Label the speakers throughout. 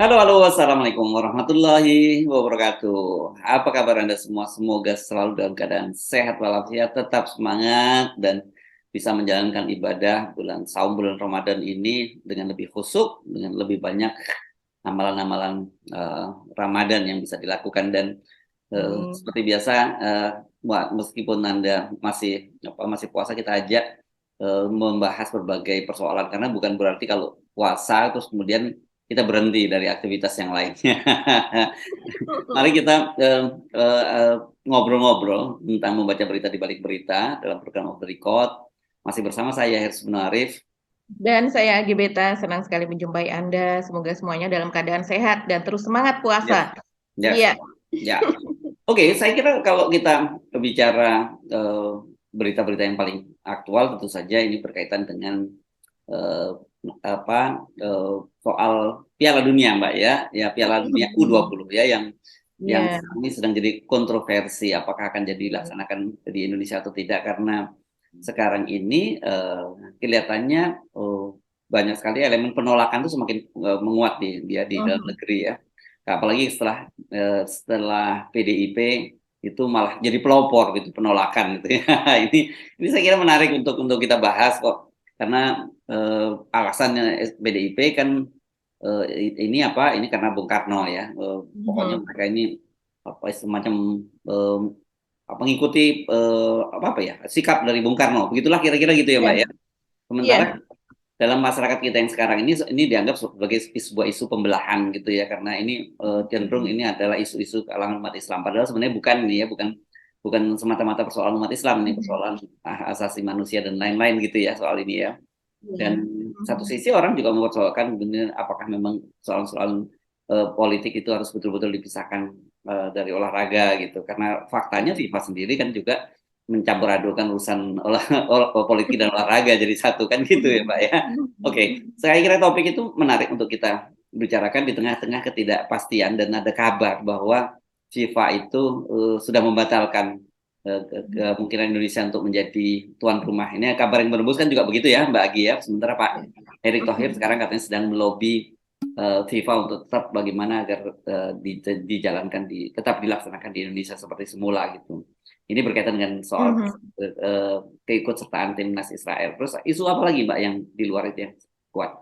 Speaker 1: Halo, halo, assalamualaikum warahmatullahi wabarakatuh. Apa kabar Anda semua? Semoga selalu dalam keadaan sehat walafiat, tetap semangat dan bisa menjalankan ibadah bulan saum bulan Ramadan ini dengan lebih khusyuk, dengan lebih banyak amalan-amalan Ramadan yang bisa dilakukan dan
Speaker 2: Amin.
Speaker 1: seperti biasa, meskipun Anda masih puasa, kita ajak membahas berbagai persoalan karena bukan berarti kalau puasa terus kemudian kita berhenti dari aktivitas yang lainnya. Mari kita ngobrol-ngobrol tentang membaca berita di balik berita dalam program Off the Record. Masih bersama saya Hersy Arif.
Speaker 2: Dan saya Agi Beta, senang sekali menjumpai Anda. Semoga semuanya dalam keadaan sehat dan terus semangat
Speaker 1: Yes,
Speaker 2: puasa.
Speaker 1: yes,
Speaker 2: Iya.
Speaker 1: ya. Oke, saya kira kalau kita bicara berita-berita yang paling aktual, tentu saja ini berkaitan dengan eh, soal Piala Dunia, Mbak ya, ya Piala Dunia U20 ya, yang
Speaker 2: Iya.
Speaker 1: sekarang ini sedang jadi kontroversi, apakah akan jadi dilaksanakan di Indonesia atau tidak, karena sekarang ini kelihatannya banyak sekali elemen penolakan itu semakin menguat di dalam negeri ya. Apalagi setelah PDIP itu malah jadi pelopor gitu penolakan gitu ya. Ini saya kira menarik untuk kita bahas kok, karena alasannya PDIP kan ini karena Bung Karno ya. Pokoknya
Speaker 2: Mhm.
Speaker 1: mereka ini apa semacam eh, mengikuti apa ya sikap dari Bung Karno. Begitulah kira-kira gitu ya,
Speaker 2: Iya.
Speaker 1: Mbak ya. Sementara
Speaker 2: Iya.
Speaker 1: dalam masyarakat kita yang sekarang ini dianggap sebagai sebuah isu pembelahan gitu ya, karena ini cenderung ini adalah isu-isu kalangan umat Islam, padahal sebenarnya bukan nih ya, bukan bukan semata-mata persoalan umat Islam, ini
Speaker 2: Mhm.
Speaker 1: persoalan asasi manusia dan lain-lain gitu ya soal ini ya.
Speaker 2: Iya.
Speaker 1: Dan satu
Speaker 2: Mhm.
Speaker 1: sisi orang juga mempersoalkan benar apakah memang soal-soal politik itu harus betul-betul dipisahkan dari olahraga gitu, karena faktanya FIFA sendiri kan juga mencampur adukan urusan politik dan olahraga jadi satu kan gitu ya, Pak ya. Oke, saya kira topik itu menarik untuk kita bicarakan di tengah-tengah ketidakpastian dan ada kabar bahwa FIFA itu sudah membatalkan kemungkinan Indonesia untuk menjadi tuan rumah. Ini kabar yang berembus kan juga begitu ya, Mbak Agi ya. Sementara Pak Erick Thohir sekarang katanya sedang melobi FIFA untuk tetap bagaimana agar dijalankan tetap dilaksanakan di Indonesia seperti semula gitu. Ini berkaitan dengan soal
Speaker 2: Mhm.
Speaker 1: keikutsertaan timnas Israel. Terus isu apa lagi, Mbak, yang di luar itu yang kuat?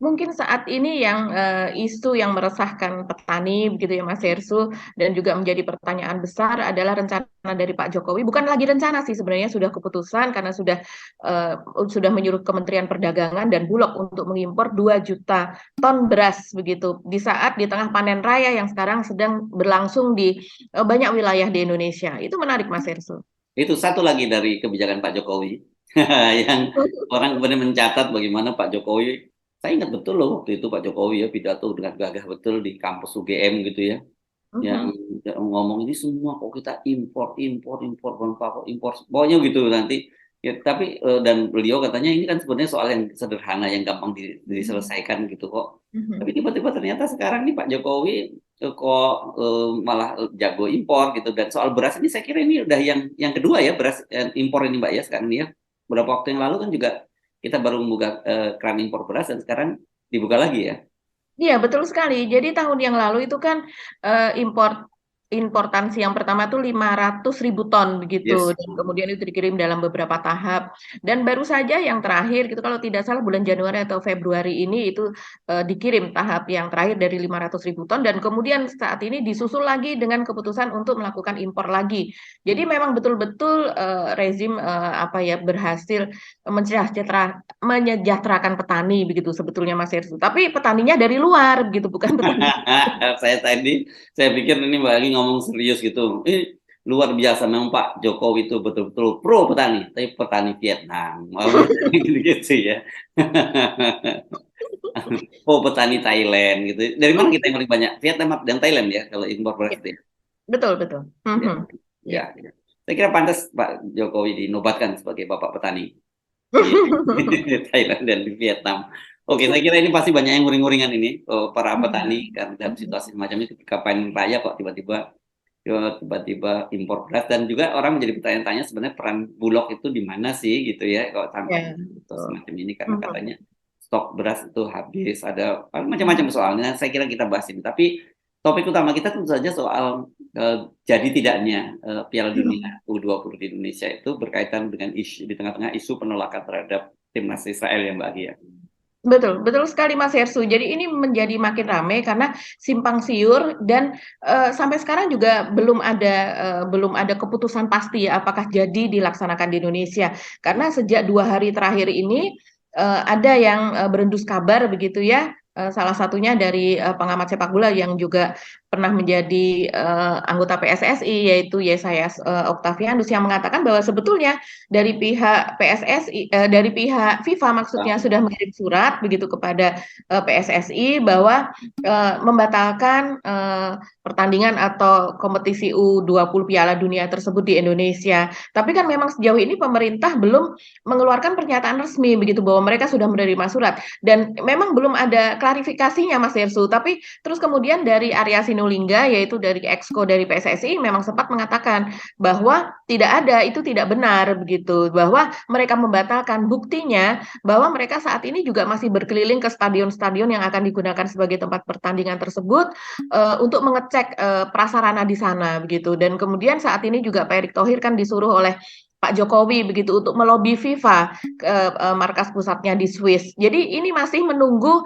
Speaker 2: Mungkin saat ini yang isu yang meresahkan petani begitu ya Mas Hersu, dan juga menjadi pertanyaan besar adalah rencana dari Pak Jokowi. Bukan lagi rencana sih, sebenarnya sudah keputusan karena eh, sudah menyuruh Kementerian Perdagangan dan Bulog untuk mengimpor 2 juta ton beras begitu di saat di tengah panen raya yang sekarang sedang berlangsung di banyak wilayah di Indonesia. Itu menarik Mas Hersu.
Speaker 1: Itu satu lagi dari kebijakan Pak Jokowi yang orang kemudian mencatat bagaimana Pak Jokowi, saya ingat betul loh waktu itu Pak Jokowi ya pidato dengan gagah betul di kampus UGM gitu ya, yang
Speaker 2: Mhm.
Speaker 1: ngomong ini semua kok kita impor impor impor kok impor pokoknya gitu nanti ya, tapi dan beliau katanya ini kan sebenarnya soal yang sederhana yang gampang
Speaker 2: Mhm.
Speaker 1: diselesaikan gitu kok, tapi
Speaker 2: Mhm.
Speaker 1: tiba-tiba ternyata sekarang nih Pak Jokowi kok malah jago impor gitu. Dan soal beras ini saya kira ini udah yang kedua ya, beras impor ini, Mbak ya, sekarang ini ya. Beberapa waktu yang lalu kan juga kita baru membuka keran impor beras dan sekarang dibuka lagi ya.
Speaker 2: Iya, betul sekali. Jadi tahun yang lalu itu kan importansi yang pertama tuh 500.000 ton begitu.
Speaker 1: Yes.
Speaker 2: Dan kemudian itu dikirim dalam beberapa tahap. Dan baru saja yang terakhir gitu kalau tidak salah bulan Januari atau Februari ini itu dikirim tahap yang terakhir dari 500.000 ton dan kemudian saat ini disusul lagi dengan keputusan untuk melakukan impor lagi. Jadi memang betul-betul rezim apa ya berhasil menyejahterakan petani begitu sebetulnya Mas Hersu. Tapi petaninya dari luar begitu, bukan petani.
Speaker 1: Saya pikir ini Mbak lagi ngomong serius gitu. Luar biasa memang Pak Jokowi itu betul-betul pro petani, tapi petani Vietnam. Gitu-gitu ya. Oh, petani Thailand gitu. Dari mana kita yang paling banyak? Vietnam dan Thailand ya kalau impor beras
Speaker 2: Ya,
Speaker 1: itu ya.
Speaker 2: betul betul.
Speaker 1: Ya,
Speaker 2: Mhm.
Speaker 1: ya,
Speaker 2: Ya.
Speaker 1: ya. Saya kira pantas Pak Jokowi dinobatkan sebagai Bapak Petani di Thailand dan di Vietnam. Oke, saya kira ini pasti banyak yang nguring-nguringan ini para petani karena dalam situasi semacam ini ketika panen raya kok tiba-tiba impor beras, dan juga orang menjadi bertanya-tanya sebenarnya peran Bulog itu di mana sih gitu ya kok sampai
Speaker 2: Ya, betul.
Speaker 1: semacam ini, karena
Speaker 2: Mhm.
Speaker 1: katanya stok beras itu habis, ada macam-macam soalnya. Saya kira kita bahas ini. Tapi topik utama kita tentu saja soal jadi tidaknya Piala Dunia U20 di Indonesia itu berkaitan dengan isu di tengah-tengah isu penolakan terhadap timnas Israel ya Mbak Gia.
Speaker 2: Betul, betul sekali Mas Hersu. Jadi ini menjadi makin ramai karena simpang siur dan sampai sekarang juga belum ada keputusan pasti ya apakah jadi dilaksanakan di Indonesia. Karena sejak 2 hari terakhir ini ada yang berendus kabar begitu ya. Salah satunya dari pengamat sepak bola yang juga pernah menjadi anggota PSSI yaitu Yesayas Octavianus yang mengatakan bahwa sebetulnya dari pihak PSSI dari pihak FIFA maksudnya sudah mengirim surat begitu kepada PSSI bahwa membatalkan pertandingan atau kompetisi U20 Piala Dunia tersebut di Indonesia. Tapi kan memang sejauh ini pemerintah belum mengeluarkan pernyataan resmi begitu bahwa mereka sudah menerima surat dan memang belum ada klarifikasinya Mas Hersu. Tapi terus kemudian dari Arya Sinulinga yaitu dari Exco dari PSSI memang sempat mengatakan bahwa itu tidak benar begitu bahwa mereka membatalkan buktinya bahwa mereka saat ini juga masih berkeliling ke stadion-stadion yang akan digunakan sebagai tempat pertandingan tersebut untuk mengecek prasarana di sana begitu dan kemudian saat ini juga Pak Erick Thohir kan disuruh oleh Pak Jokowi begitu untuk melobi FIFA ke markas pusatnya di Swiss. Jadi ini masih menunggu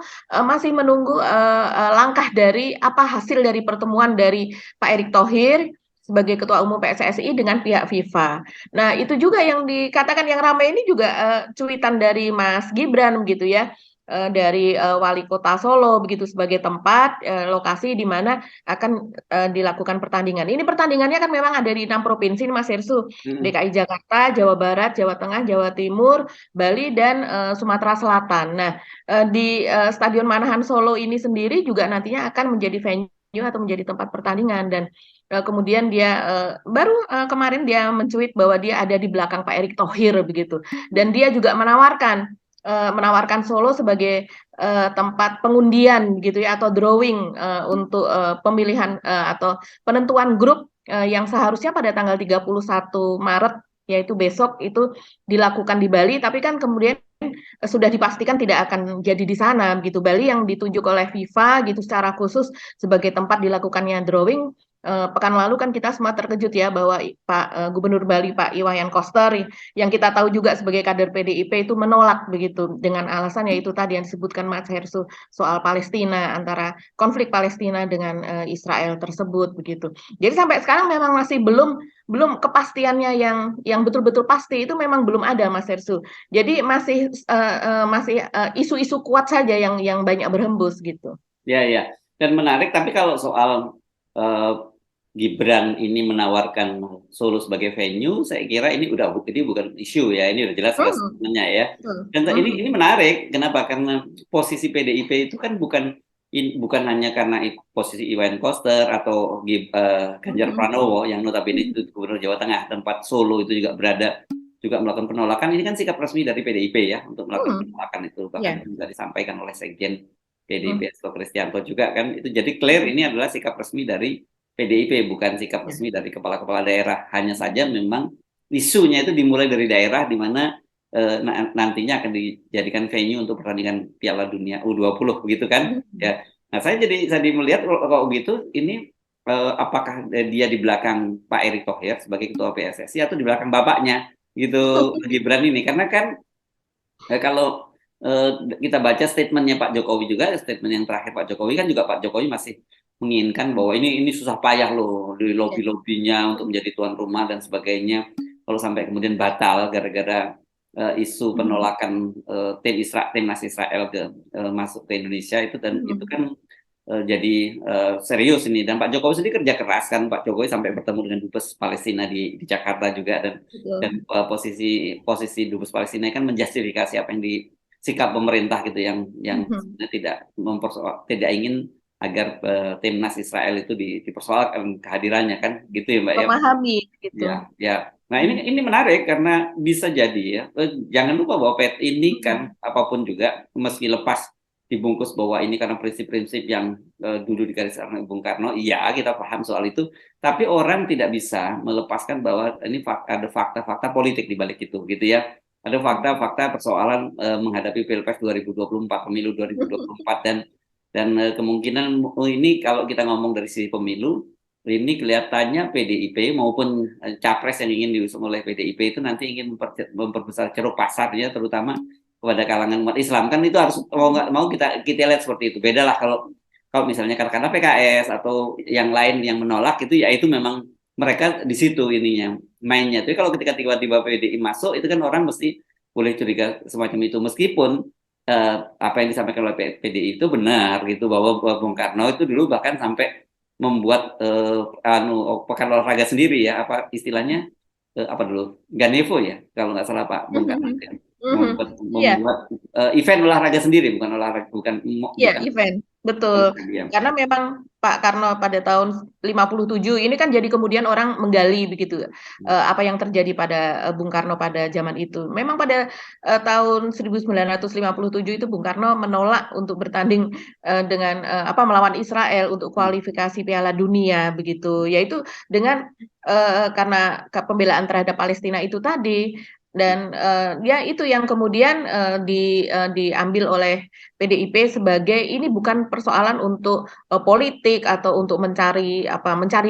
Speaker 2: langkah dari apa hasil dari pertemuan dari Pak Erick Thohir sebagai Ketua Umum PSSI dengan pihak FIFA. Nah, itu juga yang dikatakan yang ramai ini juga cuitan dari Mas Gibran begitu ya. Dari Wali Kota Solo begitu sebagai tempat lokasi di mana akan dilakukan pertandingan. Ini pertandingannya kan memang ada di 6 provinsi Mas Hersu. DKI Jakarta, Jawa Barat, Jawa Tengah, Jawa Timur, Bali dan Sumatera Selatan. Nah, di Stadion Manahan Solo ini sendiri juga nantinya akan menjadi venue atau menjadi tempat pertandingan dan kemudian dia baru kemarin dia mencuit bahwa dia ada di belakang Pak Erick Thohir begitu dan dia juga menawarkan Solo sebagai tempat pengundian gitu ya atau drawing untuk pemilihan atau penentuan grup yang seharusnya pada tanggal 31 Maret yaitu besok itu dilakukan di Bali tapi kan kemudian sudah dipastikan tidak akan jadi di sana gitu. Bali yang ditunjuk oleh FIFA gitu secara khusus sebagai tempat dilakukannya drawing. Pekan lalu kan kita semua terkejut ya bahwa Pak Gubernur Bali Pak Iwayan Koster yang kita tahu juga sebagai kader PDIP itu menolak begitu dengan alasan yaitu tadi yang disebutkan Mas Hersu soal Palestina antara konflik Palestina dengan Israel tersebut begitu. Jadi sampai sekarang memang masih belum kepastiannya yang betul-betul pasti itu memang belum ada Mas Hersu. Jadi masih isu-isu kuat saja yang banyak berhembus gitu.
Speaker 1: Ya, ya. Dan menarik, tapi kalau soal Gibran ini menawarkan Solo sebagai venue, saya kira ini bukan isu ya, ini udah jelas sebenarnya ya. Dan ini menarik, kenapa? Karena posisi PDIP itu kan bukan hanya karena posisi Iwayan Koster atau Ganjar Pranowo yang notabene itu Gubernur Jawa Tengah, tempat Solo itu juga melakukan penolakan. Ini kan sikap resmi dari PDIP ya untuk melakukan penolakan itu, bahkan juga disampaikan oleh Sekjen PDIP Hasto Kristianto juga kan. Itu jadi clear ini adalah sikap resmi dari PDIP, bukan sikap resmi dari kepala-kepala daerah. Hanya saja memang isunya itu dimulai dari daerah di mana nantinya akan dijadikan venue untuk pertandingan Piala Dunia U20 begitu kan ya. Nah saya jadi melihat kalau begitu ini apakah dia di belakang Pak Erick Thohir sebagai ketua PSSI atau di belakang bapaknya gitu Gibran ini, karena kan kalau kita baca statementnya Pak Jokowi juga, statement yang terakhir Pak Jokowi kan juga Pak Jokowi masih menginginkan bahwa ini susah payah loh di lobby-lobbynya untuk menjadi tuan rumah dan sebagainya. Kalau sampai kemudian batal gara-gara isu penolakan timnas Israel masuk ke Indonesia itu, dan itu kan jadi serius ini. Dan Pak Jokowi sendiri kerja keras kan, Pak Jokowi sampai bertemu dengan dubes Palestina di Jakarta juga dan posisi dubes Palestina kan menjustifikasi apa yang sikap pemerintah gitu yang sebenarnya tidak ingin agar timnas Israel itu dipersoalkan kehadirannya kan gitu ya Mbak ya.
Speaker 2: Memahami gitu.
Speaker 1: Ya. Nah ini menarik karena bisa jadi ya. Jangan lupa bahwa ini kan apapun juga meski lepas dibungkus bahwa ini karena prinsip-prinsip yang dulu digariskan Bung Karno, iya kita paham soal itu, tapi orang tidak bisa melepaskan bahwa ini ada fakta-fakta politik di balik itu gitu ya. ada fakta-fakta persoalan menghadapi Pilpres 2024, pemilu 2024 dan kemungkinan ini kalau kita ngomong dari sisi pemilu ini kelihatannya PDIP maupun capres yang ingin diusung oleh PDIP itu nanti ingin memperbesar ceruk pasarnya terutama kepada kalangan umat Islam kan itu harus mau nggak mau kita lihat seperti itu. Beda lah kalau kalau misalnya karena PKS atau yang lain yang menolak itu ya itu memang mereka di situ ininya mainnya. Tapi kalau ketika tiba-tiba PDI masuk itu kan orang mesti boleh curiga semacam itu meskipun apa yang disampaikan oleh PDI itu benar gitu bahwa Bung Karno itu dulu bahkan sampai membuat pekan olahraga sendiri ya apa istilahnya apa dulu Ganevo ya kalau nggak salah Pak Bung Karno
Speaker 2: Iya.
Speaker 1: membuat event olahraga sendiri bukan olahraga
Speaker 2: Iya,
Speaker 1: bukan
Speaker 2: event. Betul.
Speaker 1: olahraga.
Speaker 2: Karena memang Pak Karno pada tahun 57 ini kan jadi kemudian orang menggali begitu apa yang terjadi pada Bung Karno pada zaman itu. Memang pada tahun 1957 itu Bung Karno menolak untuk bertanding dengan apa melawan Israel untuk kualifikasi Piala Dunia begitu. Yaitu dengan karena pembelaan terhadap Palestina itu tadi dan ya itu yang kemudian diambil oleh PDIP sebagai ini bukan persoalan untuk politik atau untuk mencari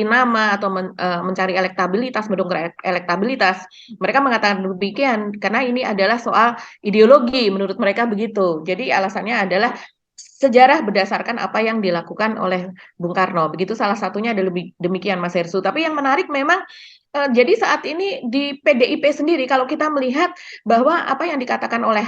Speaker 2: nama atau mencari elektabilitas, mendongkrak elektabilitas. Mereka mengatakan demikian karena ini adalah soal ideologi menurut mereka begitu. Jadi alasannya adalah sejarah berdasarkan apa yang dilakukan oleh Bung Karno. Begitu salah satunya adalah demikian Mas Hersu. Tapi yang menarik memang jadi saat ini di PDIP sendiri kalau kita melihat bahwa apa yang dikatakan oleh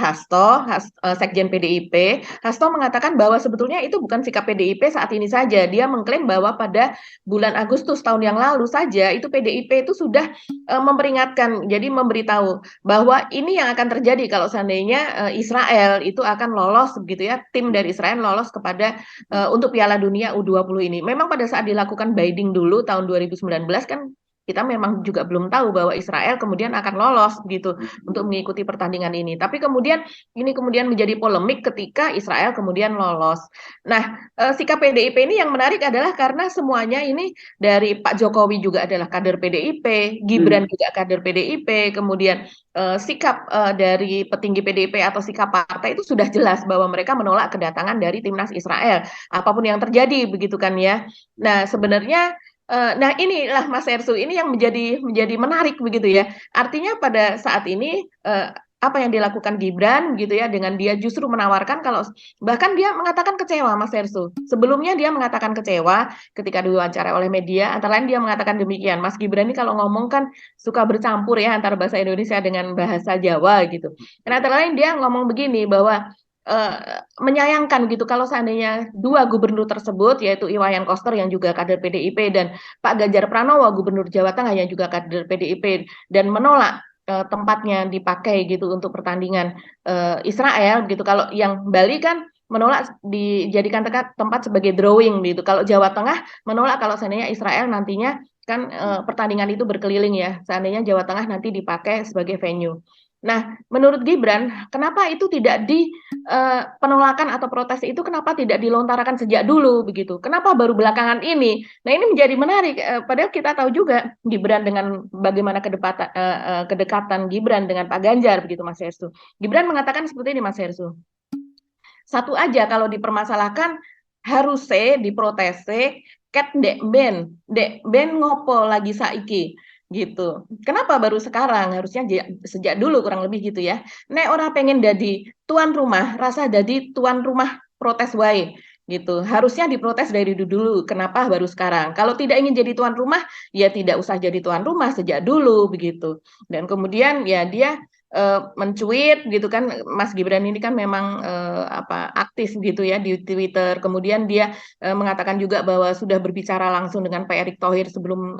Speaker 2: Sekjen PDIP, Hasto mengatakan bahwa sebetulnya itu bukan sikap PDIP saat ini saja. Dia mengklaim bahwa pada bulan Agustus tahun yang lalu saja itu PDIP itu sudah memperingatkan, jadi memberitahu bahwa ini yang akan terjadi kalau seandainya Israel itu akan lolos begitu ya, tim dari Israel lolos kepada untuk Piala Dunia U20 ini. Memang pada saat dilakukan bidding dulu tahun 2019 kan kita memang juga belum tahu bahwa Israel kemudian akan lolos gitu untuk mengikuti pertandingan ini. Tapi kemudian ini kemudian menjadi polemik ketika Israel kemudian lolos. Nah, sikap PDIP ini yang menarik adalah karena semuanya ini dari Pak Jokowi juga adalah kader PDIP, Gibran juga kader PDIP, kemudian sikap dari petinggi PDIP atau sikap partai itu sudah jelas bahwa mereka menolak kedatangan dari timnas Israel, apapun yang terjadi begitu kan ya. Nah, sebenarnya nah inilah Mas Ersu ini yang menjadi menarik begitu ya. Artinya pada saat ini apa yang dilakukan Gibran gitu ya dengan dia justru menawarkan kalau bahkan dia mengatakan kecewa Mas Ersu. Sebelumnya dia mengatakan kecewa ketika diwawancara oleh media, antara lain dia mengatakan demikian. Mas Gibran ini kalau ngomong kan suka bercampur ya antara bahasa Indonesia dengan bahasa Jawa gitu. Dan antara lain dia ngomong begini bahwa menyayangkan gitu kalau seandainya dua gubernur tersebut yaitu Iwayan Koster yang juga kader PDIP dan Pak Ganjar Pranowo gubernur Jawa Tengah yang juga kader PDIP dan menolak tempatnya dipakai gitu untuk pertandingan Israel gitu. Kalau yang Bali kan menolak dijadikan tempat sebagai drawing gitu. Kalau Jawa Tengah menolak kalau seandainya Israel nantinya kan pertandingan itu berkeliling ya. Seandainya Jawa Tengah nanti dipakai sebagai venue. Nah, menurut Gibran, kenapa itu tidak penolakan atau protes itu kenapa tidak dilontarkan sejak dulu begitu? Kenapa baru belakangan ini? Nah, ini menjadi menarik. Padahal kita tahu juga Gibran dengan bagaimana kedekatan Gibran dengan Pak Ganjar begitu, Mas Hersu. Gibran mengatakan seperti ini, Mas Hersu. Satu aja kalau dipermasalahkan harus diprotes ket dek ben ngopo lagi saiki gitu. Kenapa baru sekarang? Harusnya sejak dulu kurang lebih gitu ya. Nek orang pengen jadi tuan rumah, rasa jadi tuan rumah protes wae gitu. Harusnya diprotes dari dulu. Kenapa baru sekarang? Kalau tidak ingin jadi tuan rumah, ya tidak usah jadi tuan rumah sejak dulu begitu. Dan kemudian ya dia mencuit gitu kan Mas Gibran ini kan memang aktif gitu ya di Twitter. Kemudian dia mengatakan juga bahwa sudah berbicara langsung dengan Pak Erick Thohir sebelum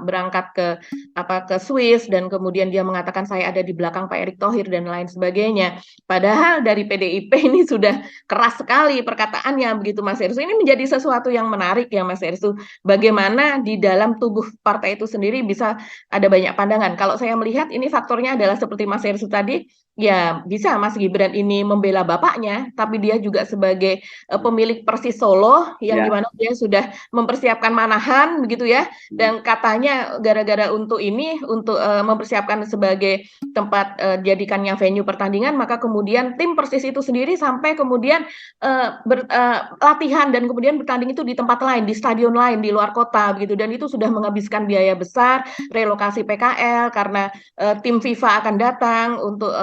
Speaker 2: berangkat ke Swiss dan kemudian dia mengatakan saya ada di belakang Pak Erick Thohir dan lain sebagainya. Padahal dari PDIP ini sudah keras sekali perkataannya begitu Mas Ersu. Ini menjadi sesuatu yang menarik ya Mas Ersu. Bagaimana di dalam tubuh partai itu sendiri bisa ada banyak pandangan. Kalau saya melihat ini faktornya adalah seperti Mas Hersu tadi, ya bisa Mas Gibran ini membela bapaknya, tapi dia juga sebagai pemilik Persis Solo yang
Speaker 1: Ya.
Speaker 2: dimana dia sudah mempersiapkan Manahan begitu ya,
Speaker 1: Hmm.
Speaker 2: dan katanya gara-gara untuk ini untuk mempersiapkan sebagai tempat jadikannya venue pertandingan, maka kemudian tim Persis itu sendiri sampai kemudian latihan dan kemudian bertanding itu di tempat lain, di stadion lain di luar kota begitu, dan itu sudah menghabiskan biaya besar, relokasi PKL karena tim FIFA akan datang untuk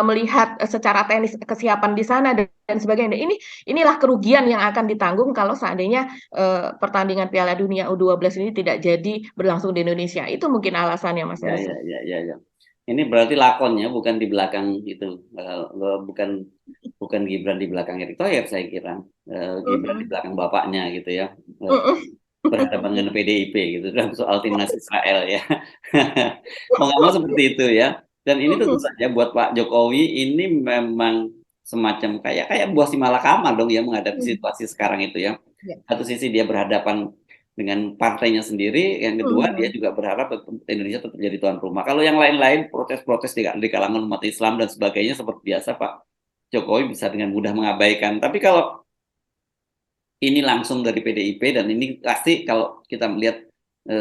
Speaker 2: melihat secara teknis kesiapan di sana dan sebagainya. Inilah kerugian yang akan ditanggung kalau seandainya pertandingan Piala Dunia U12 ini tidak jadi berlangsung di Indonesia. Itu mungkin alasannya, Mas
Speaker 1: Ya,
Speaker 2: Erso.
Speaker 1: ya, ya, ya, ya. Ini berarti lakonnya bukan di belakang itu, bukan bukan Gibran di belakang Erick Thohir, saya kira. Gibran di
Speaker 2: Mhm.
Speaker 1: belakang bapaknya gitu ya. Eh,
Speaker 2: Mhm.
Speaker 1: Berhadapan dengan PDIP gitu dalam soal timnas Israel ya. Mau nggak mau seperti itu ya. Dan ini tentu saja buat Pak Jokowi ini memang semacam kayak kayak buah si malakama dong ya menghadapi situasi sekarang itu ya.
Speaker 2: Ya.
Speaker 1: Satu sisi dia berhadapan dengan partainya sendiri, yang kedua dia
Speaker 2: Mhm.
Speaker 1: juga berharap Indonesia tetap jadi tuan rumah. Kalau yang lain-lain protes-protes di kalangan umat Islam dan sebagainya seperti biasa Pak Jokowi bisa dengan mudah mengabaikan. Tapi kalau ini langsung dari PDIP dan ini pasti kalau kita melihat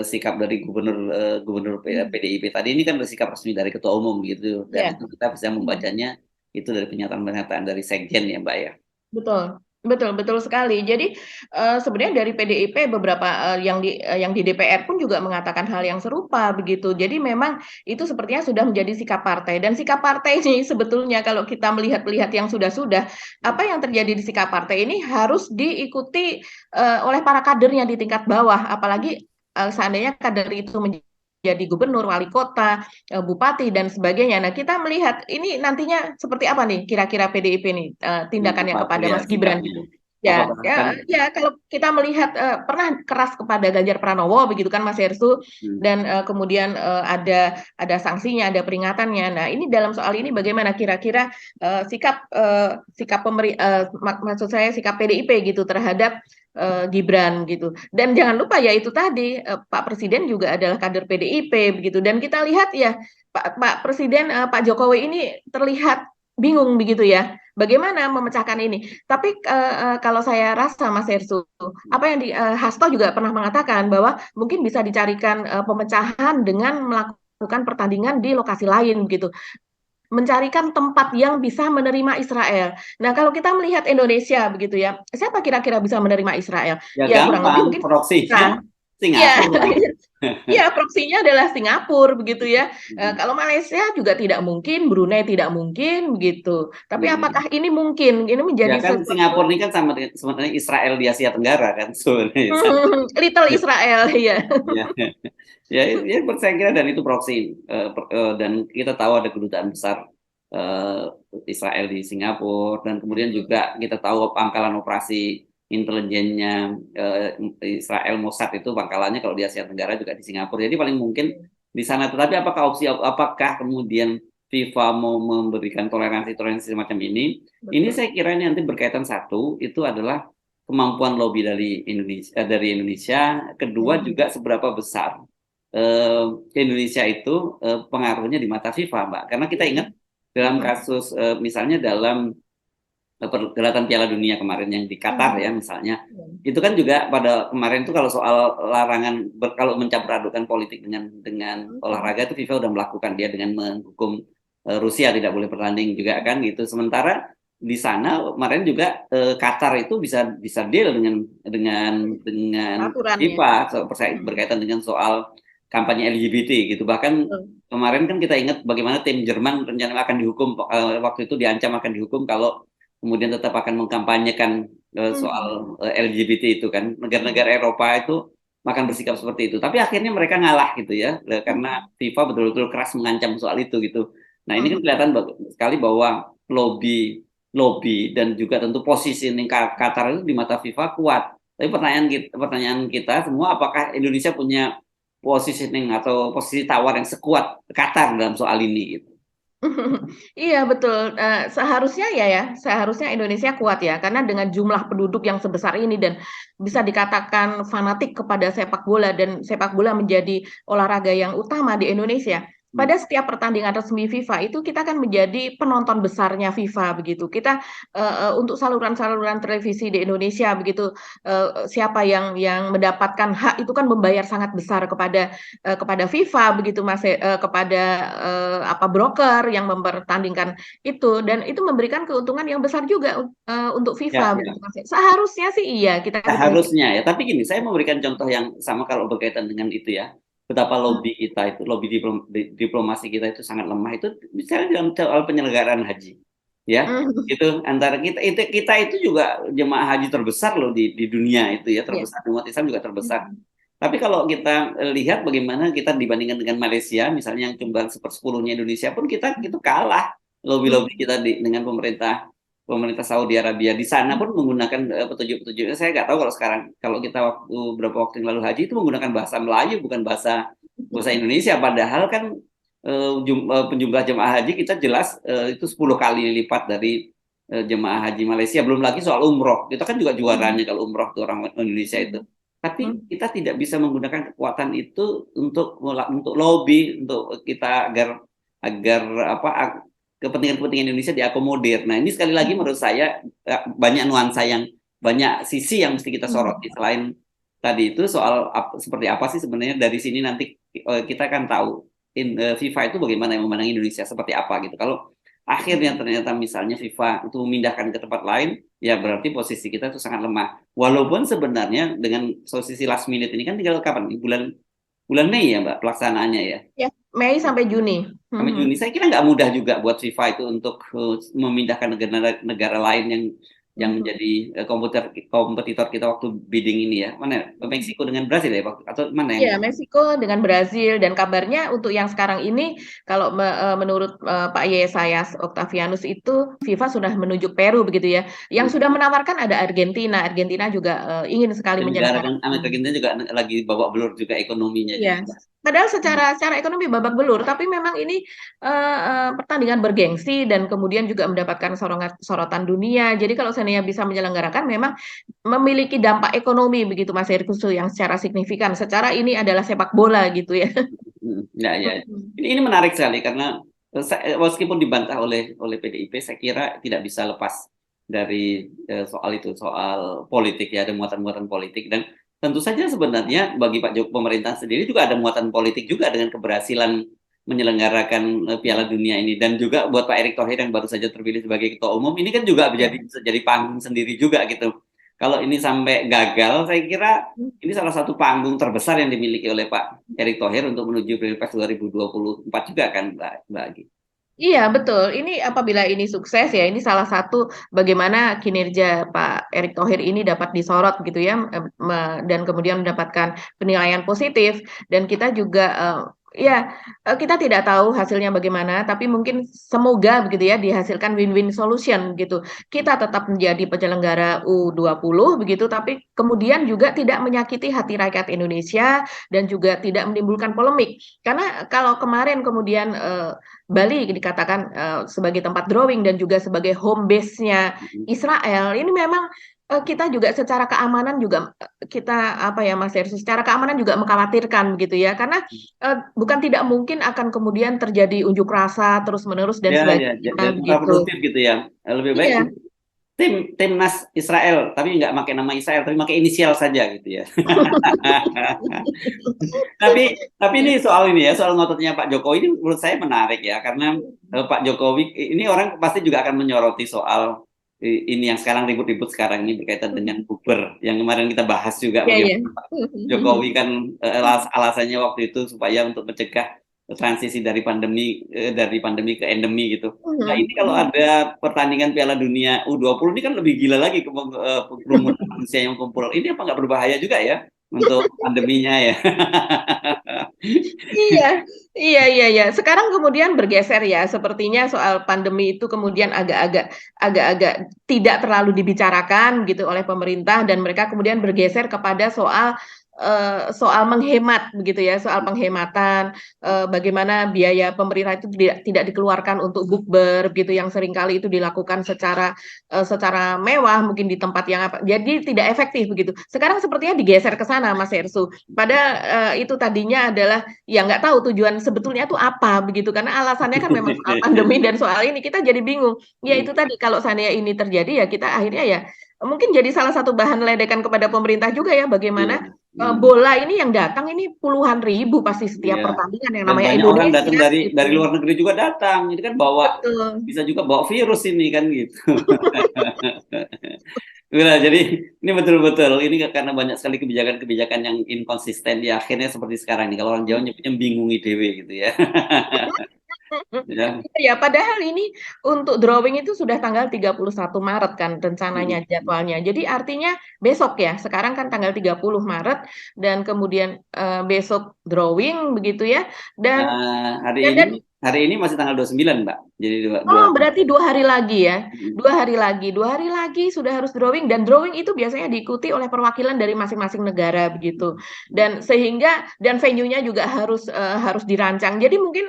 Speaker 1: sikap dari gubernur PDIP tadi ini kan bersikap resmi dari ketua umum gitu dan
Speaker 2: Ya.
Speaker 1: itu kita bisa membacanya itu dari pernyataan-pernyataan dari sekjen ya Mbak ya.
Speaker 2: Betul, betul, betul sekali. Jadi sebenarnya dari PDIP beberapa yang di DPR pun juga mengatakan hal yang serupa begitu. Jadi memang itu sepertinya sudah menjadi sikap partai dan sikap partai ini sebetulnya kalau kita melihat-lihat yang sudah-sudah apa yang terjadi di sikap partai ini harus diikuti oleh para kadernya di tingkat bawah, apalagi seandainya kader itu menjadi gubernur, wali kota, bupati dan sebagainya. Nah, kita melihat ini nantinya seperti apa nih kira-kira PDIP nih tindakannya
Speaker 1: Apa
Speaker 2: kepada
Speaker 1: ya
Speaker 2: Mas Gibran
Speaker 1: sikapnya?
Speaker 2: gitu. Ya,
Speaker 1: Apakah akan
Speaker 2: ya, ya kalau kita melihat pernah keras kepada Ganjar Pranowo begitu kan Mas Hersу
Speaker 1: hmm,
Speaker 2: dan kemudian ada sanksinya, ada peringatannya. Nah, ini dalam soal ini bagaimana kira-kira sikap maksud saya sikap PDIP gitu terhadap Gibran gitu. Dan jangan lupa ya itu tadi Pak Presiden juga adalah kader PDIP begitu. Dan kita lihat ya Pak Presiden Pak Jokowi ini terlihat bingung begitu ya. Bagaimana memecahkan ini? Tapi kalau saya rasa Mas Hersu, apa yang Hasto juga pernah mengatakan bahwa mungkin bisa dicarikan pemecahan dengan melakukan pertandingan di lokasi lain gitu, mencarikan tempat yang bisa menerima Israel. Nah, kalau kita melihat Indonesia begitu ya, siapa kira-kira bisa menerima Israel?
Speaker 1: ya
Speaker 2: Ya kurang lebih
Speaker 1: gampang
Speaker 2: mungkin
Speaker 1: proksinya
Speaker 2: kita. Ya,
Speaker 1: Singapura.
Speaker 2: ya proksinya adalah Singapura begitu ya. Kalau Malaysia juga tidak mungkin, Brunei tidak mungkin begitu. Tapi apakah ini mungkin? Ini
Speaker 1: Ya
Speaker 2: menjadi
Speaker 1: kan
Speaker 2: sesuatu
Speaker 1: Singapura ini kan sama dengan sebenarnya Israel di Asia Tenggara kan sebenarnya sama.
Speaker 2: Little Israel ya.
Speaker 1: Ya, ya, ya saya kira dan itu proxy dan kita tahu ada kedutaan besar eh, Israel di Singapura dan kemudian juga kita tahu pangkalan operasi intelijennya Israel Mossad itu pangkalannya kalau di Asia Tenggara juga di Singapura. Jadi paling mungkin di sana. Tetapi apakah kemudian FIFA mau memberikan toleransi semacam ini? Ini
Speaker 2: Betul.
Speaker 1: saya kira ini nanti berkaitan satu itu adalah kemampuan lobby dari Indonesia, kedua
Speaker 2: Ya.
Speaker 1: juga seberapa besar Indonesia itu pengaruhnya di mata FIFA, Mbak. Karena kita ingat dalam kasus misalnya dalam perhelatan Piala Dunia kemarin yang di Qatar ya misalnya, itu kan juga pada kemarin itu kalau soal larangan kalau mencampur adukan politik dengan olahraga itu FIFA udah melakukan dia dengan menghukum Rusia tidak boleh bertanding juga kan gitu. Sementara di sana kemarin juga Qatar itu bisa bisa deal dengan
Speaker 2: Aturannya.
Speaker 1: FIFA berkaitan dengan soal kampanye LGBT gitu. Bahkan kemarin kan kita ingat bagaimana tim Jerman rencana akan dihukum waktu itu diancam akan dihukum kalau kemudian tetap akan mengkampanyekan soal LGBT itu kan. Negara-negara Eropa itu akan bersikap seperti itu. Tapi akhirnya mereka ngalah gitu ya, karena FIFA betul-betul keras mengancam soal itu gitu. Nah ini kan kelihatan sekali bahwa lobby lobby dan juga tentu posisi Qatar itu di mata FIFA kuat. Tapi pertanyaan kita semua apakah Indonesia punya positioning atau posisi tawar yang sekuat Qatar dalam soal ini gitu.
Speaker 2: Iya betul, seharusnya seharusnya Indonesia kuat ya, karena dengan jumlah penduduk yang sebesar ini dan bisa dikatakan fanatik kepada sepak bola dan sepak bola menjadi olahraga yang utama di Indonesia. pada setiap pertandingan resmi FIFA itu kita kan menjadi penonton besarnya FIFA begitu. Kita untuk saluran-saluran televisi di Indonesia begitu, siapa yang mendapatkan hak itu kan membayar sangat besar kepada FIFA begitu Mas, kepada apa broker yang mempertandingkan itu, dan itu memberikan keuntungan yang besar juga untuk
Speaker 1: Ya,
Speaker 2: FIFA
Speaker 1: ya.
Speaker 2: begitu Mas. Seharusnya sih iya kita dipungkiri.
Speaker 1: Harusnya ya, tapi gini, saya memberikan contoh yang sama kalau berkaitan dengan itu ya. Betapa lobby kita itu, lobby diplomasi kita itu sangat lemah itu misalnya dalam soal penyelenggaraan haji. Ya,
Speaker 2: Hmm.
Speaker 1: itu antara kita itu juga jemaah haji terbesar loh di dunia itu ya,
Speaker 2: Ya.
Speaker 1: terbesar, umat Islam juga terbesar.
Speaker 2: Hmm.
Speaker 1: Tapi kalau kita lihat bagaimana kita dibandingkan dengan Malaysia, misalnya yang cuma 1/10-nya Indonesia pun kita itu kalah lobby-lobby kita dengan pemerintah Saudi Arabia. Di sana pun menggunakan petunjuk-petunjuknya. Saya nggak tahu kalau sekarang, kalau kita beberapa waktu yang lalu haji itu menggunakan bahasa Melayu bukan bahasa Indonesia. Padahal kan penjumlah jemaah haji kita jelas itu 10 kali lipat dari jemaah haji Malaysia. Belum lagi soal umroh. Kita kan juga juaranya kalau umroh ke orang Indonesia itu. Tapi kita tidak bisa menggunakan kekuatan itu untuk lobby untuk kita agar apa kepentingan-kepentingan Indonesia diakomodir. Nah, ini sekali lagi menurut saya banyak nuansa banyak sisi yang mesti kita soroti. Selain tadi itu soal seperti apa sih sebenarnya dari sini nanti kita akan tahu FIFA itu bagaimana yang memandang Indonesia seperti apa gitu. Kalau akhirnya ternyata misalnya FIFA itu memindahkan ke tempat lain, ya berarti posisi kita itu sangat lemah. Walaupun sebenarnya dengan posisi last minute ini kan tinggal kapan? Bulan bulan Mei ya Mbak pelaksanaannya ya.
Speaker 2: Ya, Mei sampai Juni.
Speaker 1: Sampai Juni. Saya kira nggak mudah juga buat FIFA itu untuk memindahkan negara lain yang menjadi kompetitor kita waktu bidding ini ya. Mana Meksiko dengan Brasil ya atau mana yang?
Speaker 2: Iya, Meksiko dengan Brazil, dan kabarnya untuk yang sekarang ini kalau menurut Pak Yesayas Octavianus itu FIFA sudah menunjuk Peru begitu ya. Yang sudah menawarkan ada Argentina. Argentina juga ingin sekali
Speaker 1: Negara kan
Speaker 2: menyelenggarakan.
Speaker 1: Amerika Latin juga lagi babak belur juga ekonominya
Speaker 2: Iya,
Speaker 1: juga.
Speaker 2: padahal secara ekonomi babak belur, tapi memang ini pertandingan bergengsi dan kemudian juga mendapatkan sorotan dunia. Jadi kalau seandainya bisa menyelenggarakan, memang memiliki dampak ekonomi begitu Mas Herkusu yang secara signifikan. Secara ini adalah sepak bola gitu ya.
Speaker 1: Ya, ya. Ini menarik sekali karena meskipun dibantah oleh PDIP, saya kira tidak bisa lepas dari soal politik ya, ada muatan-muatan politik dan tentu saja sebenarnya bagi Pak Jokowi pemerintah sendiri juga ada muatan politik juga dengan keberhasilan menyelenggarakan Piala Dunia ini dan juga buat Pak Erick Thohir yang baru saja terpilih sebagai ketua umum ini kan juga bisa jadi panggung sendiri juga gitu. Kalau ini sampai gagal, saya kira ini salah satu panggung terbesar yang dimiliki oleh Pak Erick Thohir untuk menuju Pilpres 2024 juga kan, Mbak Agi.
Speaker 2: Iya, betul. Ini apabila ini sukses ya, ini salah satu bagaimana kinerja Pak Erick Thohir ini dapat disorot gitu ya, dan kemudian mendapatkan penilaian positif. Dan kita juga ya kita tidak tahu hasilnya bagaimana, tapi mungkin semoga begitu ya dihasilkan win-win solution gitu. Kita tetap menjadi penyelenggara U20 begitu, tapi kemudian juga tidak menyakiti hati rakyat Indonesia dan juga tidak menimbulkan polemik. Karena kalau kemarin kemudian Bali dikatakan sebagai tempat drawing dan juga sebagai home base-nya Israel. Ini memang kita juga secara keamanan juga kita apa ya Mas Heru, secara keamanan juga mengkhawatirkan begitu ya. Karena bukan tidak mungkin akan kemudian terjadi unjuk rasa terus-menerus dan
Speaker 1: Ya,
Speaker 2: sebagainya
Speaker 1: jadi
Speaker 2: begitu.
Speaker 1: produktif gitu ya. Lebih baik
Speaker 2: Iya.
Speaker 1: timnas Israel, tapi nggak pakai nama Israel, tapi pakai inisial saja gitu ya. Tapi ini soal ngototnya Pak Jokowi ini menurut saya menarik ya karena Pak Jokowi ini orang pasti juga akan menyoroti soal ini yang sekarang ribut-ribut sekarang ini berkaitan dengan Uber yang kemarin kita bahas juga
Speaker 2: Iya, iya.
Speaker 1: bagaimana Pak Jokowi kan alasannya waktu itu supaya untuk mencegah transisi dari pandemi ke endemi gitu. Nah ini kalau ada pertandingan Piala Dunia U20 ini kan lebih gila lagi kerumunan manusia yang kumpul. Ini apa nggak berbahaya juga ya untuk pandeminya ya?
Speaker 2: Iya, iya, iya, iya. Sekarang kemudian bergeser ya, sepertinya soal pandemi itu kemudian agak-agak tidak terlalu dibicarakan gitu oleh pemerintah dan mereka kemudian bergeser kepada soal soal menghemat begitu ya, soal penghematan, bagaimana biaya pemerintah itu tidak dikeluarkan untuk bukber begitu yang seringkali itu dilakukan secara mewah mungkin di tempat yang apa. Jadi tidak efektif begitu. Sekarang sepertinya digeser ke sana Mas Hersu. Pada itu tadinya adalah ya nggak tahu tujuan sebetulnya itu apa begitu karena alasannya kan memang soal pandemi dan soal ini kita jadi bingung. Ya itu tadi kalau seandainya ini terjadi ya kita akhirnya ya mungkin jadi salah satu bahan ledekan kepada pemerintah juga ya
Speaker 1: Iya.
Speaker 2: bagaimana bola ini yang datang ini puluhan ribu pasti setiap
Speaker 1: Iya.
Speaker 2: pertandingan yang
Speaker 1: Dan
Speaker 2: namanya
Speaker 1: banyak orang datang
Speaker 2: Indonesia
Speaker 1: dari
Speaker 2: gitu.
Speaker 1: luar negeri juga datang. Ini kan bawa,
Speaker 2: Betul.
Speaker 1: bisa juga bawa virus ini kan gitu. Nah, jadi ini betul-betul ini karena banyak sekali kebijakan-kebijakan yang inkonsisten ya akhirnya seperti sekarang nih. Kalau orang Jawa nyebutnya bingungi dewe gitu ya. Ya.
Speaker 2: Ya, padahal ini untuk drawing itu sudah tanggal 31 Maret kan rencananya jadwalnya. Jadi artinya besok ya. Sekarang kan tanggal 30 Maret dan kemudian besok drawing begitu ya. Dan
Speaker 1: Hari
Speaker 2: dan,
Speaker 1: ini
Speaker 2: dan
Speaker 1: masih tanggal 29, Mbak. Jadi dua.
Speaker 2: oh berarti 2 hari lagi ya. 2 hari lagi. 2 hari lagi sudah harus drawing dan drawing itu biasanya diikuti oleh perwakilan dari masing-masing negara begitu. Dan sehingga dan venue-nya juga harus dirancang. Jadi mungkin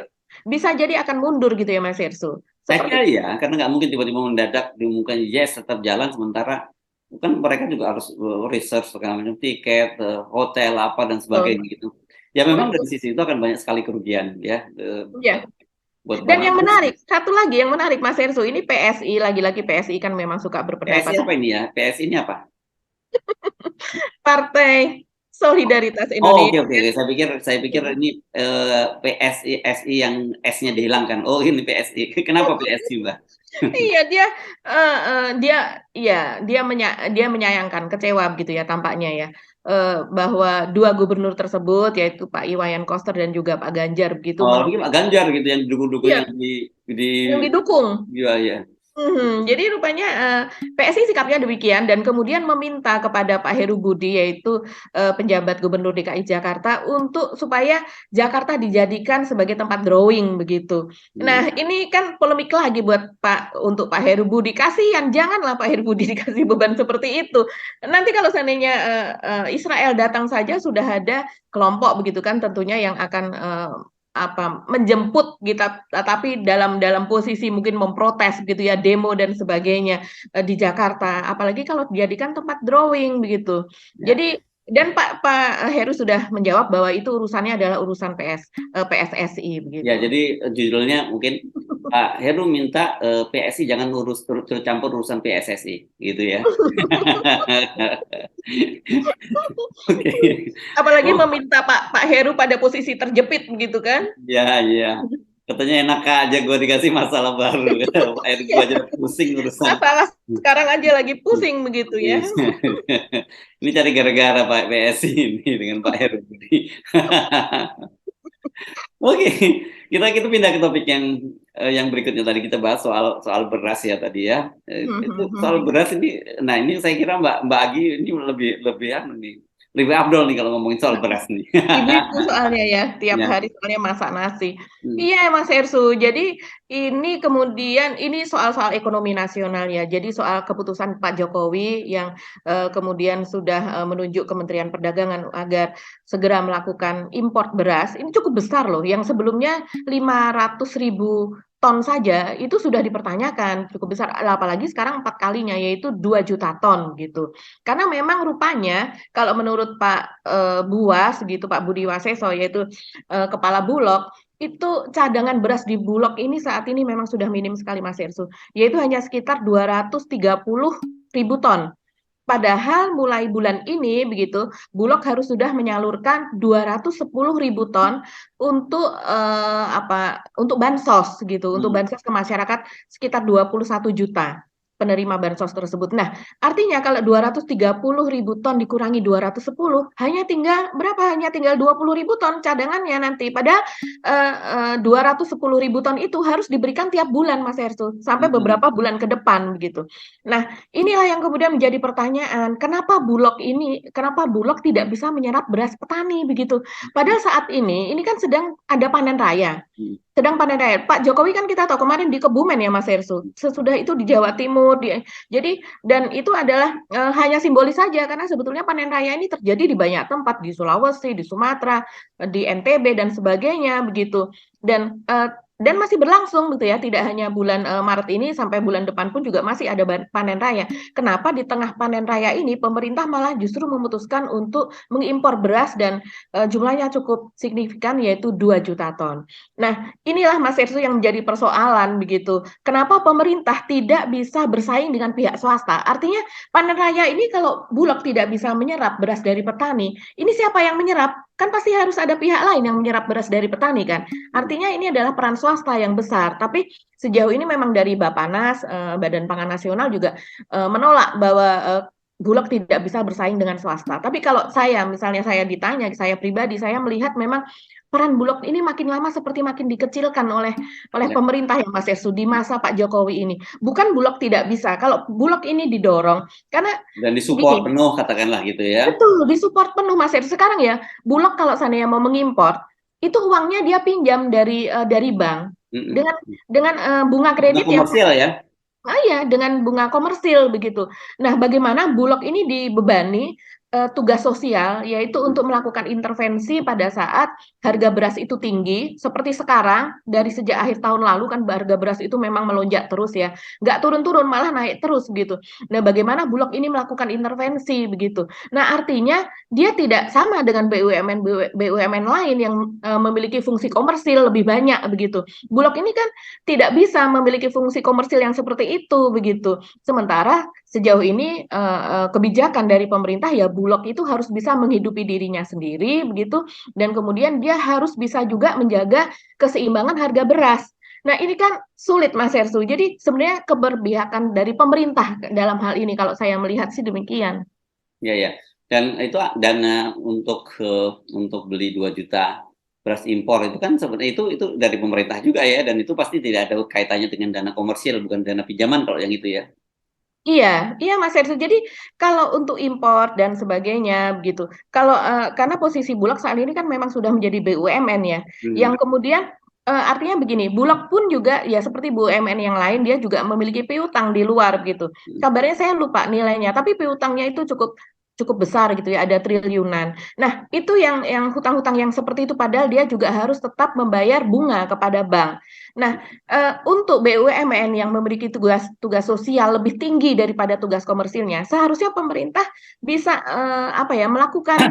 Speaker 2: bisa jadi akan mundur gitu ya Mas Ersu.
Speaker 1: Saya
Speaker 2: Seperti
Speaker 1: kira ya, karena nggak mungkin tiba-tiba mendadak diumumkan yes tetap jalan sementara kan mereka juga harus research segala macam tiket, hotel apa dan sebagainya gitu. Ya memang dari sisi itu akan banyak sekali kerugian ya
Speaker 2: ya.
Speaker 1: buat
Speaker 2: Dan yang
Speaker 1: para
Speaker 2: menarik, satu lagi yang menarik Mas Ersu, ini PSI, lagi-lagi PSI kan memang suka
Speaker 1: PSI
Speaker 2: berpendapat
Speaker 1: apa ini ya? PSI ini apa?
Speaker 2: Partai Solidaritas
Speaker 1: Oh, oke
Speaker 2: Indonesia.
Speaker 1: oke. Saya pikir ini PSI SI yang S-nya dihilangkan. Oh, ini PSI. Kenapa PSI, Mbak?
Speaker 2: Iya eh, eh, dia dia menyayangkan, kecewa gitu ya tampaknya ya bahwa dua gubernur tersebut yaitu Pak Iwayan Koster dan juga Pak Ganjar begitu
Speaker 1: Oh, ini Pak Ganjar gitu yang dukung-dukung
Speaker 2: iya,
Speaker 1: yang di
Speaker 2: yang didukung.
Speaker 1: ya ya.
Speaker 2: Jadi rupanya PSI sikapnya demikian dan kemudian meminta kepada Pak Heru Budi yaitu penjabat Gubernur DKI Jakarta untuk supaya Jakarta dijadikan sebagai tempat drawing begitu. Nah ini kan polemik lagi buat untuk Pak Heru Budi. Kasihan, janganlah Pak Heru Budi dikasih beban seperti itu. Nanti kalau seandainya Israel datang saja sudah ada kelompok begitu kan tentunya yang akan menjemput kita tapi dalam posisi mungkin memprotes gitu ya demo dan sebagainya di Jakarta apalagi kalau dijadikan tempat drawing begitu
Speaker 1: Ya.
Speaker 2: jadi dan Pak Heru sudah menjawab bahwa itu urusannya adalah urusan PSSI begitu.
Speaker 1: Ya, jadi judulnya mungkin Pak Heru minta PSI jangan turut campur urusan PSSI, gitu ya. Oke.
Speaker 2: Apalagi
Speaker 1: Oh,
Speaker 2: meminta Pak Heru pada posisi terjepit begitu kan.
Speaker 1: ya, ya. Katanya enak aja gue dikasih masalah baru. Pak Heru gue aja pusing urusan.
Speaker 2: Masalah sekarang aja lagi pusing begitu ya.
Speaker 1: Ini cari gara-gara Pak PSI ini dengan Pak Heru Budi. Oke, kita pindah ke topik yang berikutnya tadi kita bahas soal beras ya tadi ya. Itu soal beras ini, nah ini saya kira Mbak Agi ini lebih afdol nih kalau ngomongin soal beras nih.
Speaker 2: Ibu-ibu soalnya ya, tiap
Speaker 1: Ya.
Speaker 2: hari soalnya masak nasi. Iya Mas Ersu, jadi ini kemudian ini soal-soal ekonomi nasional ya. Jadi soal keputusan Pak Jokowi yang kemudian sudah menunjuk Kementerian Perdagangan agar segera melakukan impor beras. Ini cukup besar loh, yang sebelumnya 500.000 ton saja itu sudah dipertanyakan cukup besar. Apalagi sekarang 4 kalinya yaitu 2 juta ton gitu. Karena memang rupanya kalau menurut Pak Buas gitu Pak Budi Waseso yaitu kepala Bulog itu cadangan beras di Bulog ini saat ini memang sudah minim sekali Mas Ersu yaitu hanya sekitar 230.000 ton. Padahal mulai bulan ini begitu Bulog harus sudah menyalurkan 210.000 ton untuk untuk bansos gitu untuk bansos ke masyarakat sekitar 21 juta penerima bansos tersebut. Nah, artinya kalau 230.000 ton dikurangi 210, hanya tinggal berapa? Hanya tinggal 20.000 ton cadangannya nanti. Padahal 210.000 ton itu harus diberikan tiap bulan, Mas Hersu, sampai beberapa bulan ke depan begitu. Nah, inilah yang kemudian menjadi pertanyaan, kenapa Bulog tidak bisa menyerap beras petani begitu? Padahal saat ini kan sedang ada panen raya. sedang panen raya. Pak Jokowi kan kita tahu kemarin di Kebumen ya Mas Ersu. Sesudah itu di Jawa Timur. Jadi dan itu adalah hanya simbolis saja karena sebetulnya panen raya ini terjadi di banyak tempat di Sulawesi, di Sumatera, di NTB dan sebagainya begitu. Dan masih berlangsung gitu ya, tidak hanya bulan Maret ini sampai bulan depan pun juga masih ada panen raya. Kenapa di tengah panen raya ini pemerintah malah justru memutuskan untuk mengimpor beras dan jumlahnya cukup signifikan yaitu 2 juta ton. Nah, inilah Mas Ersu yang menjadi persoalan begitu. Kenapa pemerintah tidak bisa bersaing dengan pihak swasta? Artinya panen raya ini kalau Bulog tidak bisa menyerap beras dari petani, ini siapa yang menyerap? Kan pasti harus ada pihak lain yang menyerap beras dari petani kan. Artinya ini adalah peran swasta yang besar. Tapi sejauh ini memang dari Bappenas, Badan Pangan Nasional juga menolak bahwa Bulog tidak bisa bersaing dengan swasta. Tapi kalau saya, misalnya saya ditanya, saya pribadi, saya melihat memang peran Bulog ini makin lama seperti makin dikecilkan oleh
Speaker 1: Ya.
Speaker 2: pemerintah ya Mas Ersu di masa Pak Jokowi ini. Bukan Bulog tidak bisa, kalau Bulog ini didorong karena
Speaker 1: Dan disupport
Speaker 2: gini,
Speaker 1: penuh katakanlah gitu ya.
Speaker 2: betul disupport penuh Mas Ersu. Sekarang ya Bulog kalau seandainya mau mengimpor, itu uangnya dia pinjam dari bank
Speaker 1: Mm-mm.
Speaker 2: dengan bunga
Speaker 1: Bunga
Speaker 2: kredit yang
Speaker 1: komersial ya.
Speaker 2: ya, dengan bunga komersil begitu. Nah, bagaimana Bulog ini dibebani tugas sosial, yaitu untuk melakukan intervensi pada saat harga beras itu tinggi, seperti sekarang, dari sejak akhir tahun lalu kan harga beras itu memang melonjak terus ya, nggak turun-turun, malah naik terus begitu. Nah, bagaimana Bulog ini melakukan intervensi begitu. Nah, artinya dia tidak sama dengan BUMN lain yang memiliki fungsi komersil lebih banyak begitu. Bulog ini kan tidak bisa memiliki fungsi komersil yang seperti itu begitu. Sementara sejauh ini kebijakan dari pemerintah ya Bulog itu harus bisa menghidupi dirinya sendiri begitu dan kemudian dia harus bisa juga menjaga keseimbangan harga beras. Nah, ini kan sulit Mas Hersu. Jadi sebenarnya keberpihakan dari pemerintah dalam hal ini kalau saya melihat sih demikian.
Speaker 1: Ya, ya. Dan itu dana untuk beli 2 juta beras impor itu kan sebenarnya itu dari pemerintah juga ya, dan itu pasti tidak ada kaitannya dengan dana komersil, bukan dana pinjaman kalau yang itu ya.
Speaker 2: Iya, iya Mas Hersu. Jadi kalau untuk impor dan sebagainya begitu, kalau karena posisi Bulog saat ini kan memang sudah menjadi BUMN ya,
Speaker 1: Hmm.
Speaker 2: yang kemudian artinya begini, Bulog pun juga ya seperti BUMN yang lain dia juga memiliki piutang di luar gitu. Kabarnya saya lupa nilainya, tapi piutangnya itu cukup cukup besar gitu ya, ada triliunan. Nah, itu yang hutang-hutang yang seperti itu padahal dia juga harus tetap membayar bunga kepada bank. Nah, untuk BUMN yang memiliki tugas sosial lebih tinggi daripada tugas komersilnya, seharusnya pemerintah bisa apa ya melakukan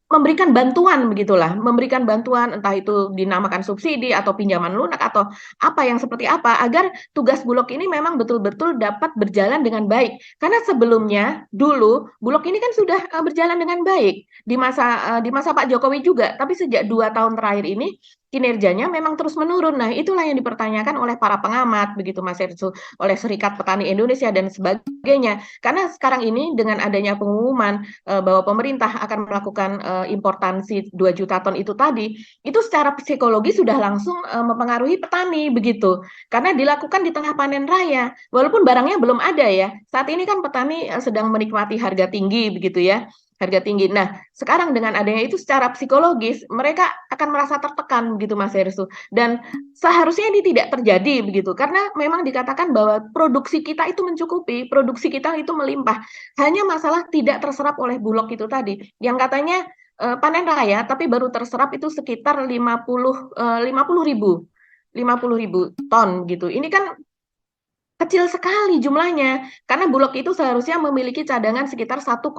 Speaker 2: memberikan bantuan begitulah, memberikan bantuan entah itu dinamakan subsidi atau pinjaman lunak atau apa yang seperti apa agar tugas Bulog ini memang betul-betul dapat berjalan dengan baik. Karena sebelumnya dulu Bulog ini kan sudah berjalan dengan baik di masa Pak Jokowi juga, tapi sejak 2 tahun terakhir ini kinerjanya memang terus menurun. Nah, itulah yang dipertanyakan oleh para pengamat, begitu Mas Ersu, oleh Serikat Petani Indonesia dan sebagainya. Karena sekarang ini dengan adanya pengumuman bahwa pemerintah akan melakukan importansi 2 juta ton itu tadi, itu secara psikologi sudah langsung mempengaruhi petani begitu. Karena dilakukan di tengah panen raya, walaupun barangnya belum ada ya. Saat ini kan petani sedang menikmati harga tinggi begitu ya, harga tinggi. Nah, sekarang dengan adanya itu secara psikologis mereka akan merasa tertekan begitu Mas Hersu. Dan seharusnya ini tidak terjadi begitu karena memang dikatakan bahwa produksi kita itu mencukupi, produksi kita itu melimpah. Hanya masalah tidak terserap oleh Bulog itu tadi. Yang katanya panen raya tapi baru terserap itu sekitar 50 ribu ton gitu. Ini kan kecil sekali jumlahnya karena Bulog itu seharusnya memiliki cadangan sekitar 1,2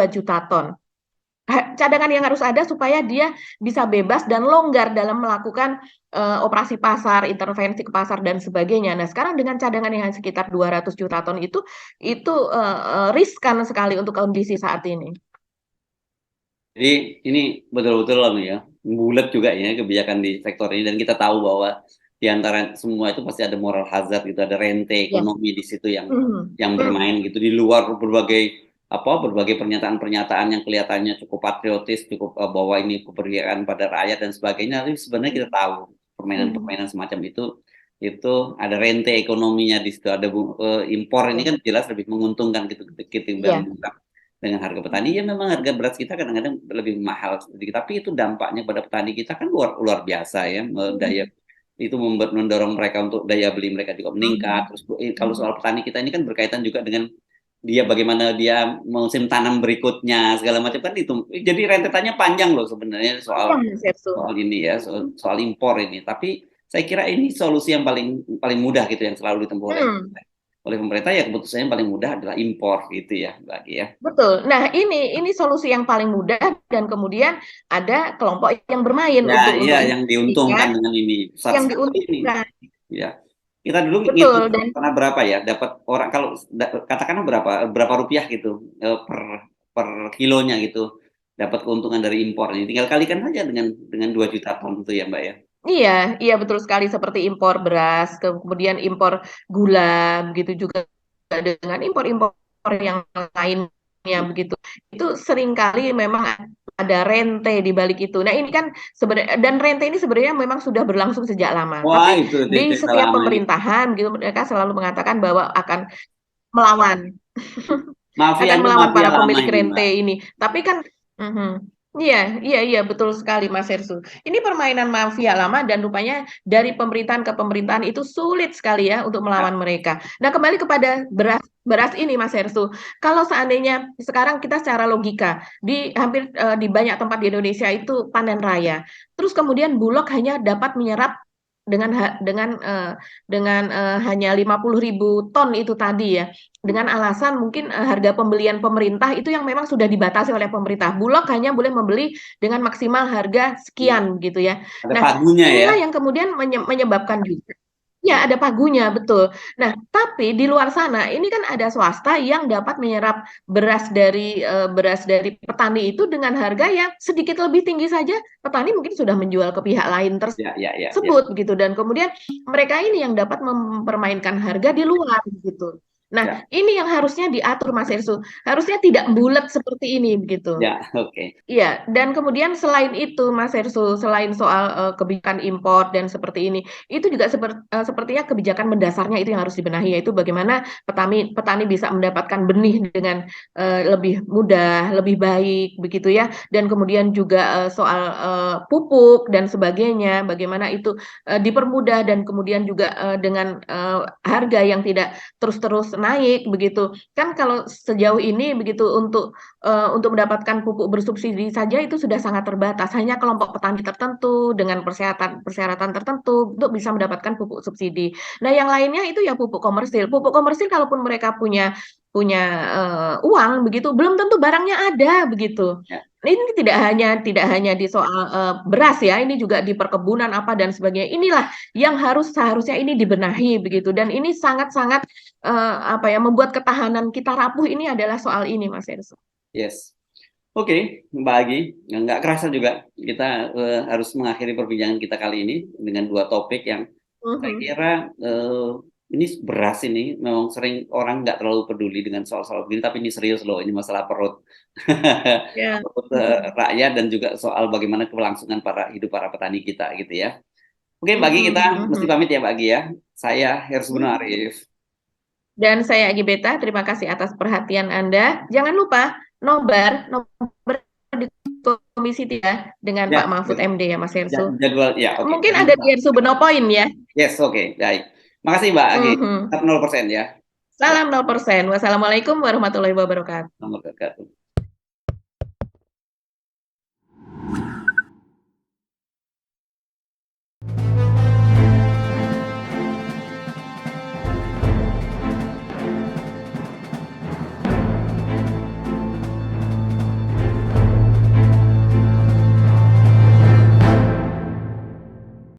Speaker 2: juta ton. Cadangan yang harus ada supaya dia bisa bebas dan longgar dalam melakukan operasi pasar, intervensi ke pasar dan sebagainya. Nah, sekarang dengan cadangan yang sekitar 200 juta ton itu riskan sekali untuk kondisi saat ini.
Speaker 1: Jadi ini betul-betul lah ya, bulat juga ya kebijakan di sektor ini, dan kita tahu bahwa di antara semua itu pasti ada moral hazard gitu, ada rente
Speaker 2: Ya.
Speaker 1: ekonomi di situ yang
Speaker 2: Mhm.
Speaker 1: bermain gitu di luar berbagai pernyataan-pernyataan yang kelihatannya cukup patriotis, cukup bahwa ini keberpihakan pada rakyat dan sebagainya. Tapi sebenarnya kita tahu
Speaker 2: Mhm.
Speaker 1: permainan-permainan semacam itu ada rente ekonominya di situ, ada impor ini
Speaker 2: Ya.
Speaker 1: kan jelas lebih menguntungkan gitu ketimbang
Speaker 2: Ya.
Speaker 1: dengan harga petani. Ya memang harga beras kita kadang-kadang lebih mahal sedikit, tapi itu dampaknya pada petani kita kan luar luar biasa ya, daya
Speaker 2: Mhm.
Speaker 1: itu mendorong mereka untuk daya beli mereka juga meningkat. Terus kalau soal petani kita ini kan berkaitan juga dengan dia bagaimana dia musim tanam berikutnya segala macam kan itu. Jadi rentetannya panjang loh sebenarnya soal ini ya, soal impor ini. Tapi saya kira ini solusi yang paling mudah gitu yang selalu ditempuh oleh pemerintah, ya keputusannya paling mudah adalah impor gitu ya, Mbak Agi ya.
Speaker 2: Betul. Nah, ini solusi yang paling mudah, dan kemudian ada kelompok yang bermain
Speaker 1: Ya,
Speaker 2: untuk
Speaker 1: iya yang diuntungkan dengan ini.
Speaker 2: yang
Speaker 1: Ini.
Speaker 2: diuntungkan.
Speaker 1: Ya. Kita dulu
Speaker 2: Betul,
Speaker 1: ngitung
Speaker 2: dan
Speaker 1: karena berapa ya dapat orang, kalau katakanlah berapa rupiah gitu per kilonya gitu dapat keuntungan dari impor ini, tinggal kalikan saja dengan 2 juta ton itu ya Mbak ya.
Speaker 2: iya, iya betul sekali, seperti impor beras, kemudian impor gula, begitu juga dengan impor-impor yang lainnya begitu. Itu seringkali memang ada rente di balik itu. Nah, ini kan sebenarnya, dan rente ini sebenarnya memang sudah berlangsung sejak lama.
Speaker 1: Wah,
Speaker 2: Tapi
Speaker 1: itu
Speaker 2: di
Speaker 1: cerita
Speaker 2: setiap
Speaker 1: lama ini.
Speaker 2: pemerintahan gitu mereka selalu mengatakan bahwa akan melawan akan
Speaker 1: Mafianya
Speaker 2: melawan
Speaker 1: mafia
Speaker 2: para
Speaker 1: lama
Speaker 2: pemilik
Speaker 1: ini
Speaker 2: rente
Speaker 1: Mbak.
Speaker 2: ini. Tapi kan, iya, iya, iya, betul sekali Mas Hersu. Ini permainan mafia lama, dan rupanya dari pemerintahan ke pemerintahan itu sulit sekali ya untuk
Speaker 1: Ya,
Speaker 2: melawan mereka. Nah, kembali kepada beras ini Mas Hersu. Kalau seandainya sekarang kita secara logika di hampir di banyak tempat di Indonesia itu panen raya, terus kemudian Bulog hanya dapat menyerap dengan hanya 50.000 ton itu tadi ya, dengan alasan mungkin harga pembelian pemerintah itu yang memang sudah dibatasi oleh pemerintah. Bulog hanya boleh membeli dengan maksimal harga sekian gitu ya.
Speaker 1: ada
Speaker 2: Nah,
Speaker 1: pagunya ya.
Speaker 2: inilah yang kemudian menyebabkan juga. Ya, ada pagunya, betul. Nah, tapi di luar sana ini kan ada swasta yang dapat menyerap beras dari petani itu dengan harga yang sedikit lebih tinggi saja. Petani mungkin sudah menjual ke pihak lain
Speaker 1: Ya, ya, ya, ya.
Speaker 2: tersebut gitu, dan kemudian mereka ini yang dapat mempermainkan harga di luar gitu. Nah,
Speaker 1: Ya,
Speaker 2: ini yang harusnya diatur Mas Ersu. Harusnya tidak bulat seperti ini begitu.
Speaker 1: ya, oke.
Speaker 2: Iya, dan kemudian selain itu, Mas Hersul, selain soal kebijakan impor dan seperti ini, itu juga sepertinya kebijakan mendasarnya itu yang harus dibenahi, yaitu bagaimana petani bisa mendapatkan benih dengan lebih mudah, lebih baik, begitu ya. Dan kemudian juga soal pupuk dan sebagainya, bagaimana itu dipermudah, dan kemudian juga dengan harga yang tidak terus-terus naik, begitu. Kan kalau sejauh ini begitu untuk mendapatkan pupuk bersubsidi saja itu sudah sangat terbatas. Hanya kelompok petani tertentu dengan persyaratan tertentu untuk bisa mendapatkan pupuk subsidi. Nah, yang lainnya itu ya pupuk komersil. Pupuk komersil kalaupun mereka punya uang begitu, belum tentu barangnya ada begitu.
Speaker 1: Ya.
Speaker 2: Ini tidak hanya di soal beras ya, ini juga di perkebunan apa dan sebagainya. Inilah yang seharusnya ini dibenahi begitu. Dan ini sangat-sangat membuat ketahanan kita rapuh, ini adalah soal ini Mas Erso.
Speaker 1: Yes. Oke, Mbak Agi, nggak kerasa juga kita harus mengakhiri perbincangan kita kali ini dengan 2 topik yang saya kira ini beras ini memang sering orang nggak terlalu peduli dengan soal-soal begini, tapi ini serius loh, ini masalah perut,
Speaker 2: Ya.
Speaker 1: perut rakyat, dan juga soal bagaimana keberlangsungan hidup para petani kita gitu ya. Oke, Mbak Agi, kita mesti pamit ya Mbak Agi ya. Saya Hersbun Arif.
Speaker 2: Dan saya Agi Beta, terima kasih atas perhatian Anda. Jangan lupa nobar di Komisi 3 dengan
Speaker 1: Ya,
Speaker 2: Pak Mahfud MD ya Mas Hersu.
Speaker 1: jadwal ya, oke.
Speaker 2: Mungkin ada di Hersu Benopoin ya.
Speaker 1: Yes, oke, baik. Makasih Mbak Agi. Tetap 0% ya.
Speaker 2: Salam 0%. Wassalamualaikum warahmatullahi wabarakatuh.
Speaker 1: Wabarakatuh.